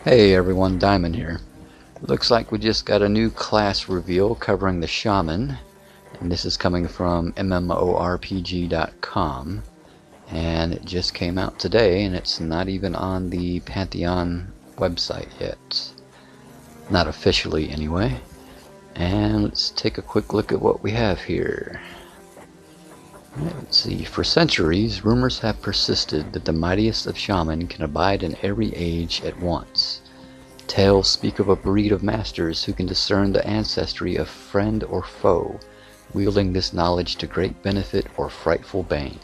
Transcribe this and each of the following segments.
Hey everyone, Diamond here. Looks like we just got a new class reveal covering the Shaman, and this is coming from MMORPG.com, and it just came out today, and it's not even on the Pantheon website yet. Not officially anyway. And let's take a quick look at what we have here. Let's see, for centuries, rumors have persisted that the mightiest of shaman can abide in every age at once. Tales speak of a breed of masters who can discern the ancestry of friend or foe, wielding this knowledge to great benefit or frightful bane.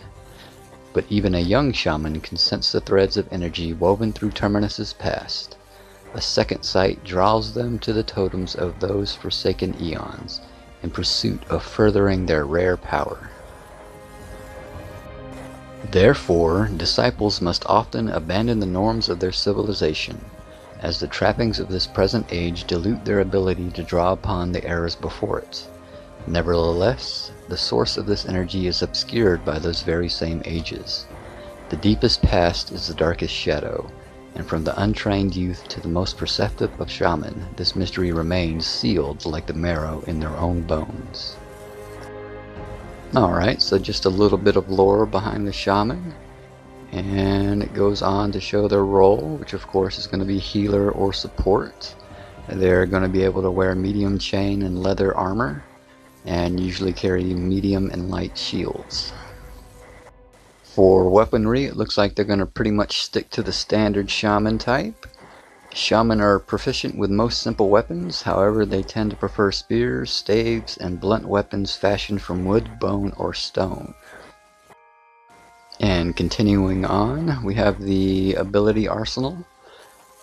But even a young shaman can sense the threads of energy woven through Terminus's past. A second sight draws them to the totems of those forsaken eons, in pursuit of furthering their rare power. Therefore, disciples must often abandon the norms of their civilization, as the trappings of this present age dilute their ability to draw upon the eras before it. Nevertheless, the source of this energy is obscured by those very same ages. The deepest past is the darkest shadow, and from the untrained youth to the most perceptive of shaman, this mystery remains sealed like the marrow in their own bones. Alright, so just a little bit of lore behind the shaman, and it goes on to show their role, which of course is going to be healer or support. They're going to be able to wear medium chain and leather armor, and usually carry medium and light shields. For weaponry, it looks like they're going to pretty much stick to the standard shaman type. Shaman are proficient with most simple weapons, however they tend to prefer spears, staves, and blunt weapons fashioned from wood, bone, or stone. And continuing on, we have the ability arsenal.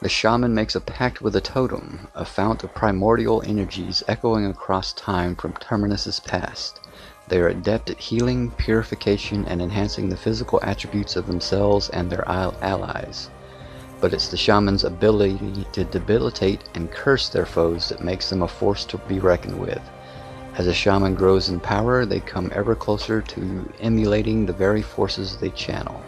The shaman makes a pact with a totem, a fount of primordial energies echoing across time from Terminus's past. They are adept at healing, purification, and enhancing the physical attributes of themselves and their allies. But it's the shaman's ability to debilitate and curse their foes that makes them a force to be reckoned with. As a shaman grows in power, they come ever closer to emulating the very forces they channel.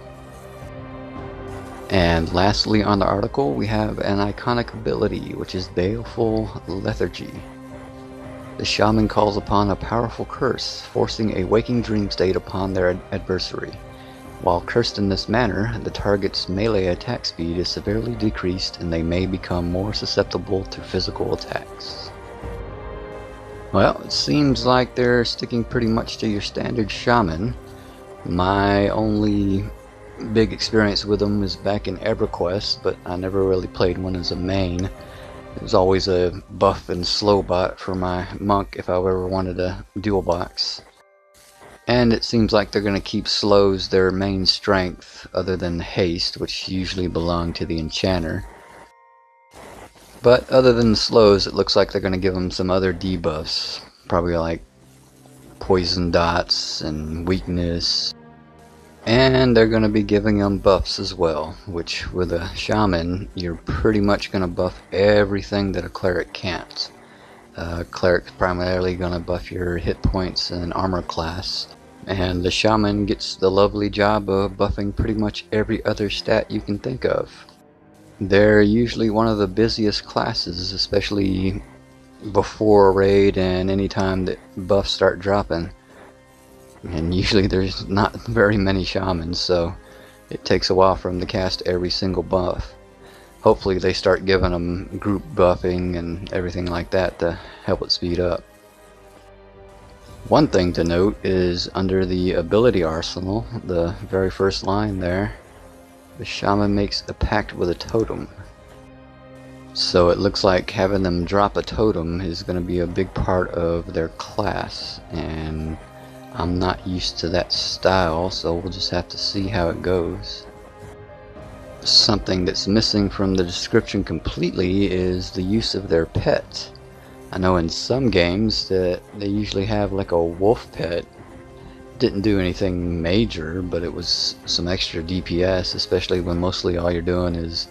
And lastly on the article, we have an iconic ability, which is Baleful Lethargy. The shaman calls upon a powerful curse, forcing a waking dream state upon their adversary. While cursed in this manner, the target's melee attack speed is severely decreased and they may become more susceptible to physical attacks. Well, it seems like they're sticking pretty much to your standard shaman. My only big experience with them is back in EverQuest, but I never really played one as a main. It was always a buff and slow bot for my monk if I ever wanted a dual box. And it seems like they're going to keep slows their main strength, other than haste, which usually belong to the enchanter. But other than the slows, it looks like they're going to give them some other debuffs. Probably like poison dots and weakness. And they're going to be giving them buffs as well, which with a shaman, you're pretty much going to buff everything that a cleric can't. Cleric's primarily going to buff your hit points and armor class, and the shaman gets the lovely job of buffing pretty much every other stat you can think of. They're usually one of the busiest classes, especially before a raid and anytime that buffs start dropping. And usually there's not very many shamans, so it takes a while for them to cast every single buff. Hopefully they start giving them group buffing and everything like that to help it speed up. One thing to note is under the ability arsenal, the very first line there, the shaman makes a pact with a totem. So it looks like having them drop a totem is going to be a big part of their class, and I'm not used to that style, so we'll just have to see how it goes. Something that's missing from the description completely is the use of their pet. I know in some games that they usually have like a wolf pet. Didn't do anything major, but it was some extra DPS, especially when mostly all you're doing is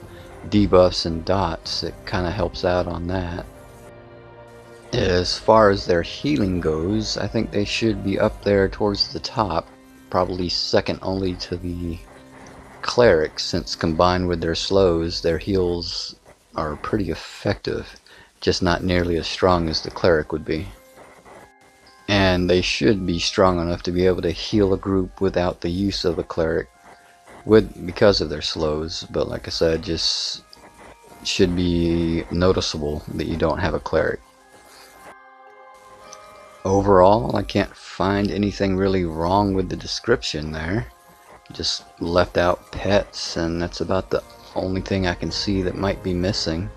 debuffs and dots. It kind of helps out on that. As far as their healing goes, I think they should be up there towards the top, probably second only to the clerics, since combined with their slows, their heals are pretty effective, just not nearly as strong as the cleric would be. And they should be strong enough to be able to heal a group without the use of a cleric, because of their slows. But like I said, just should be noticeable that you don't have a cleric. Overall, I can't find anything really wrong with the description there. Just left out pets, and that's about the only thing I can see that might be missing.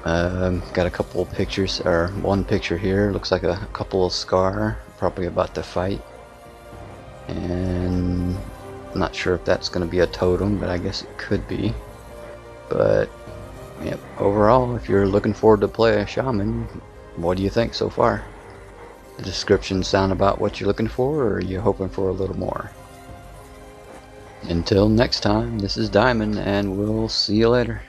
Got a couple of pictures, or one picture here, looks like a couple of Scar, probably about to fight. And I'm not sure if that's going to be a totem, but I guess it could be. But yep, overall, if you're looking forward to play a Shaman, what do you think so far? The description sound about what you're looking for, or are you hoping for a little more? Until next time, this is Diamond, and we'll see you later.